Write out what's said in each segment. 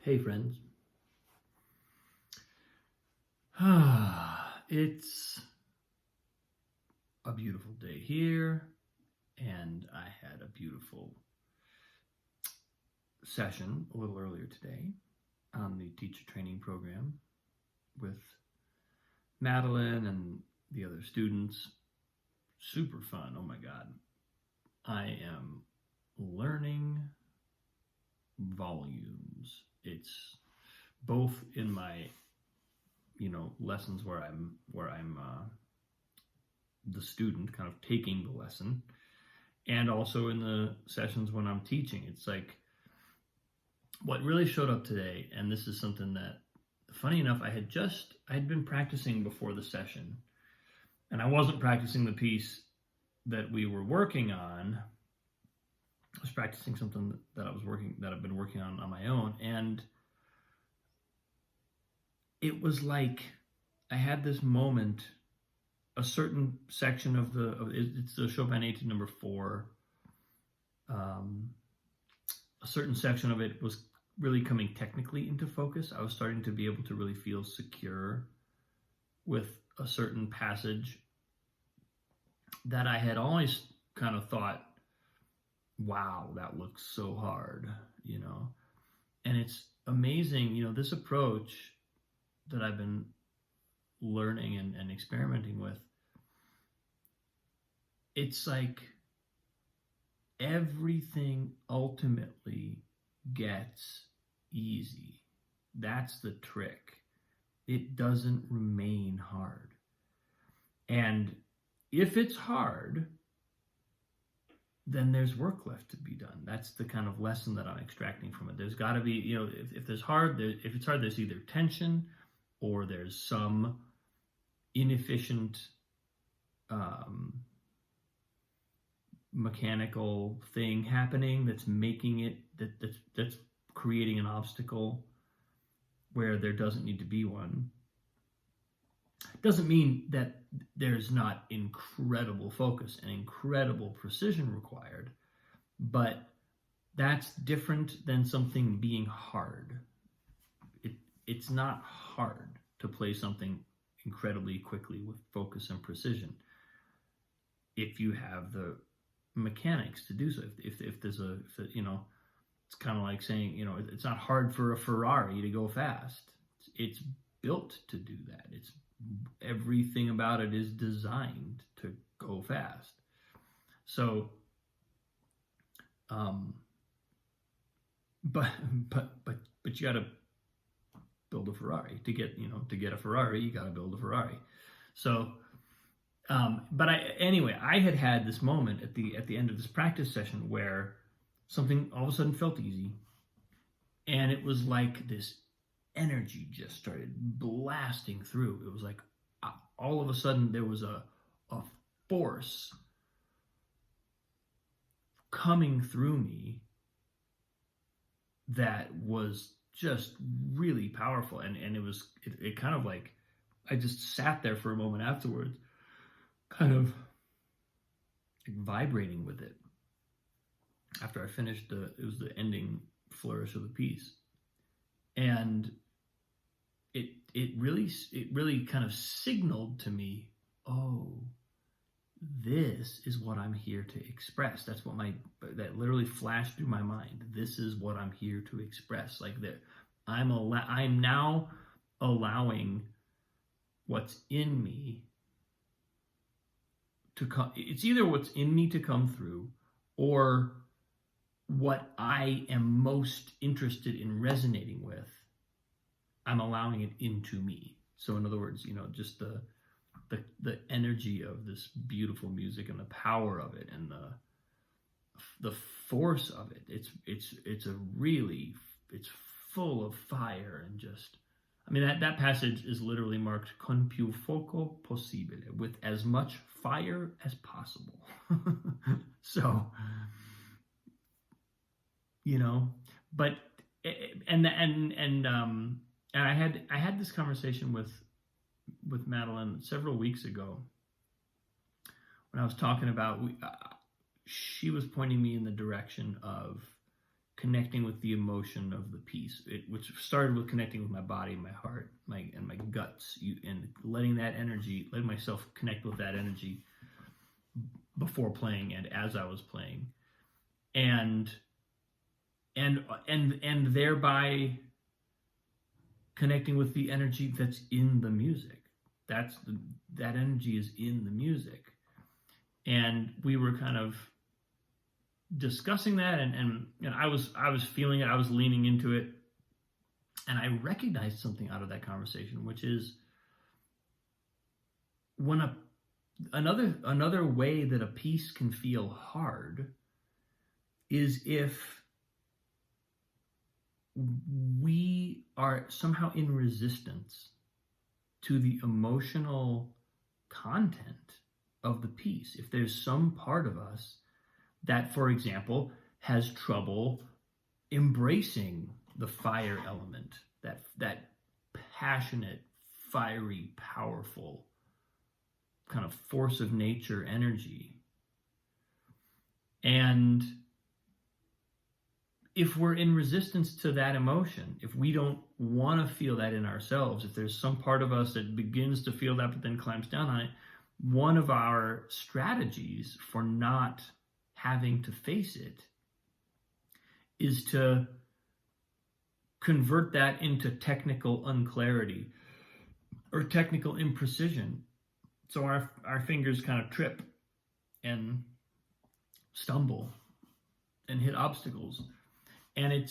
Hey friends. It's a beautiful day here, and I had a beautiful session a little earlier today on the teacher training program with Madeline and the other students. Super fun. Oh my God. I am learning volumes. It's both in my lessons where I'm the student kind of taking the lesson, and also in the sessions when I'm teaching. It's like what really showed up today, and this is something that, funny enough, I had been practicing before the session, and I wasn't practicing the piece that we were working on. I was practicing something that I've been working on my own, and it was like I had this moment. A certain section of it's the Chopin Étude number 4. A certain section of it was really coming technically into focus. I was starting to be able to really feel secure with a certain passage that I had always kind of thought, wow, that looks so hard, And it's amazing, this approach that I've been learning and experimenting with. It's like everything ultimately gets easy. That's the trick. It doesn't remain hard. And if it's hard, then there's work left to be done. That's the kind of lesson that I'm extracting from it. There's got to be, if it's hard, there's either tension or there's some inefficient mechanical thing happening that's making it that's creating an obstacle where there doesn't need to be one. Doesn't mean that there's not incredible focus and incredible precision required, but that's different than something being hard. It's not hard to play something incredibly quickly with focus and precision if you have the mechanics to do so. If there's it's kind of like saying, it's not hard for a Ferrari to go fast. It's built to do that. It's everything about it is designed to go fast. So but you got to build a Ferrari to get a Ferrari. You got to build a Ferrari. So but I had this moment at the end of this practice session where something all of a sudden felt easy, and it was like this energy just started blasting through. It was like all of a sudden there was a force coming through me that was just really powerful, and it kind of like I just sat there for a moment afterwards, kind of vibrating with it. After I finished it was the ending flourish of the piece, and it really kind of signaled to me, oh, this is what I'm here to express. That's what that literally flashed through my mind. This is what I'm here to express. Like that, I'm now allowing what's in me to come. It's either what's in me to come through, or what I am most interested in resonating with, I'm allowing it into me. So in other words, just the energy of this beautiful music and the power of it and the force of it. It's full of fire, and just, I mean, that passage is literally marked con più fuoco possibile, with as much fire as possible. So, but and I had this conversation with Madeline several weeks ago when I was talking about she was pointing me in the direction of connecting with the emotion of the piece, which started with connecting with my body, my heart, and my guts, and letting myself connect with that energy before playing and as I was playing, and thereby connecting with the energy that's in the music. That energy is in the music, and we were kind of discussing that, and I was feeling it. I was leaning into it, and I recognized something out of that conversation, which is when another way that a piece can feel hard is if we are somehow in resistance to the emotional content of the piece. If there's some part of us that, for example, has trouble embracing the fire element, that passionate, fiery, powerful kind of force of nature energy. And if we're in resistance to that emotion, if we don't want to feel that in ourselves, if there's some part of us that begins to feel that but then clamps down on it, one of our strategies for not having to face it is to convert that into technical unclarity or technical imprecision. So our fingers kind of trip and stumble and hit obstacles. And it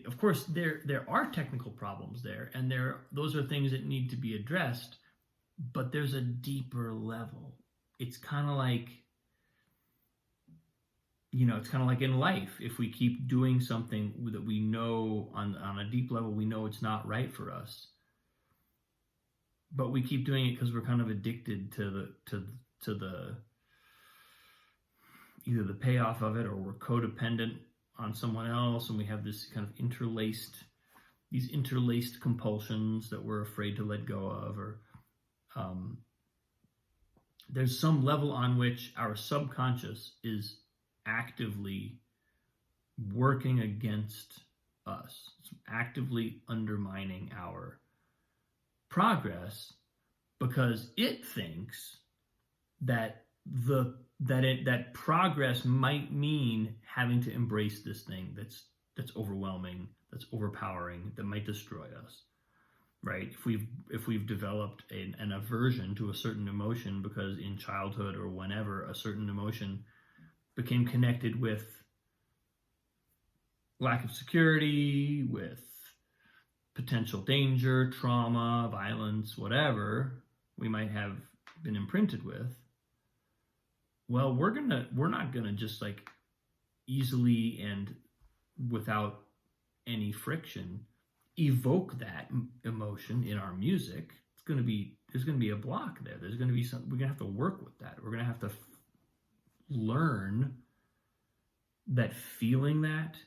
of course there are technical problems there, and those are things that need to be addressed, but there's a deeper level. It's kind of like, it's kind of like in life. If we keep doing something that we know on a deep level, we know it's not right for us, but we keep doing it because we're kind of addicted to the either the payoff of it, or we're codependent on someone else, and we have this kind of interlaced compulsions that we're afraid to let go of, or there's some level on which our subconscious is actively working against us. It's actively undermining our progress because it thinks that that progress might mean having to embrace this thing that's overwhelming, that's overpowering, that might destroy us, right? If we've developed an aversion to a certain emotion because in childhood or whenever a certain emotion became connected with lack of security, with potential danger, trauma, violence, whatever we might have been imprinted with, well, we're not gonna just like easily and without any friction evoke that emotion in our music. There's gonna be a block there. There's gonna be we're gonna have to work with that. We're gonna have to learn that feeling that,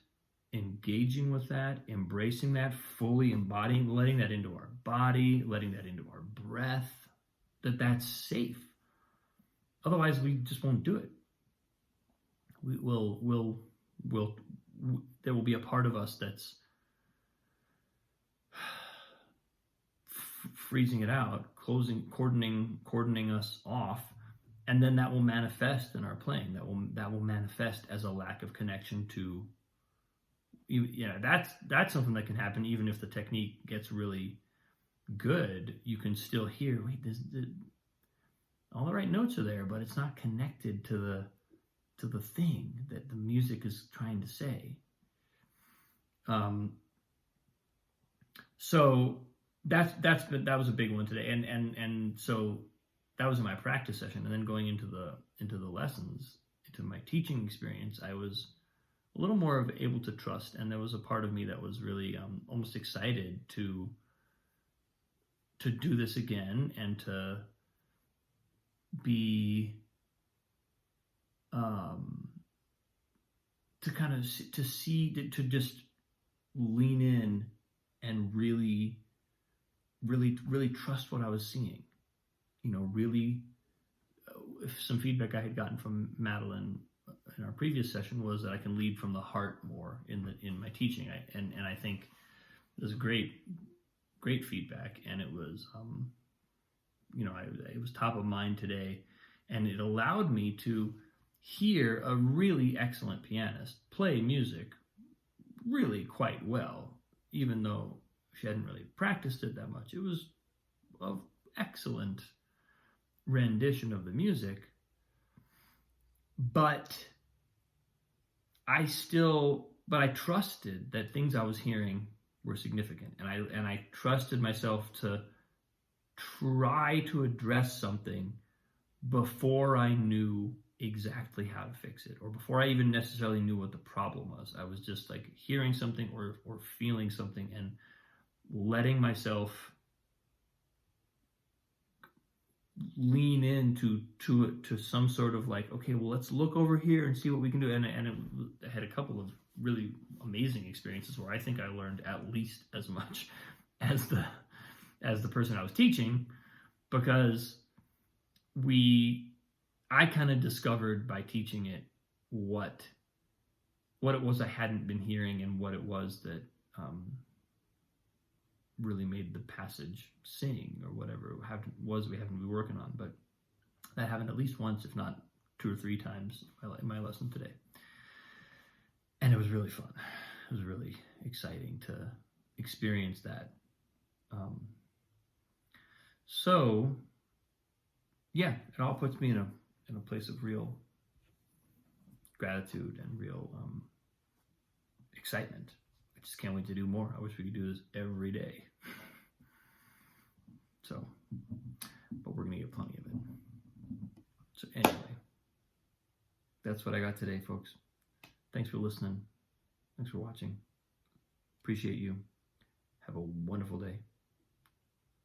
engaging with that, embracing that, fully embodying, letting that into our body, letting that into our breath, that's safe. Otherwise, we just won't do it. There will be a part of us that's freezing it out, cordoning us off, and then that will manifest in our playing. That will manifest as a lack of connection to. That's something that can happen even if the technique gets really good. You can still hear, all the right notes are there, but it's not connected to the thing that the music is trying to say. So that was a big one today, and so that was in my practice session, and then going into the lessons, into my teaching experience, I was a little more able to trust, and there was a part of me that was really almost excited to do this again and to be to just lean in and really trust what I was seeing. Really, some feedback I had gotten from Madeline in our previous session was that I can lead from the heart more in my teaching. And I think it was great feedback, and it was it was top of mind today, and it allowed me to hear a really excellent pianist play music really quite well, even though she hadn't really practiced it that much. It was an excellent rendition of the music, but I trusted that things I was hearing were significant, and I trusted myself to try to address something before I knew exactly how to fix it, or before I even necessarily knew what the problem was. I was just like hearing something or feeling something and letting myself lean into some sort of like, okay, well, let's look over here and see what we can do. And I had a couple of really amazing experiences where I think I learned at least as much as the person I was teaching, because I kind of discovered by teaching it what it was I hadn't been hearing, and what it was that really made the passage sing, or whatever it was we happened to be working on. But that happened at least once, if not 2 or 3 times in my lesson today. And it was really fun. It was really exciting to experience that. So yeah, it all puts me in a place of real gratitude and real excitement. I just can't wait to do more. I wish we could do this every day. So, but we're going to get plenty of it. So anyway, that's what I got today, folks. Thanks for listening. Thanks for watching. Appreciate you. Have a wonderful day.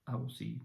I will see you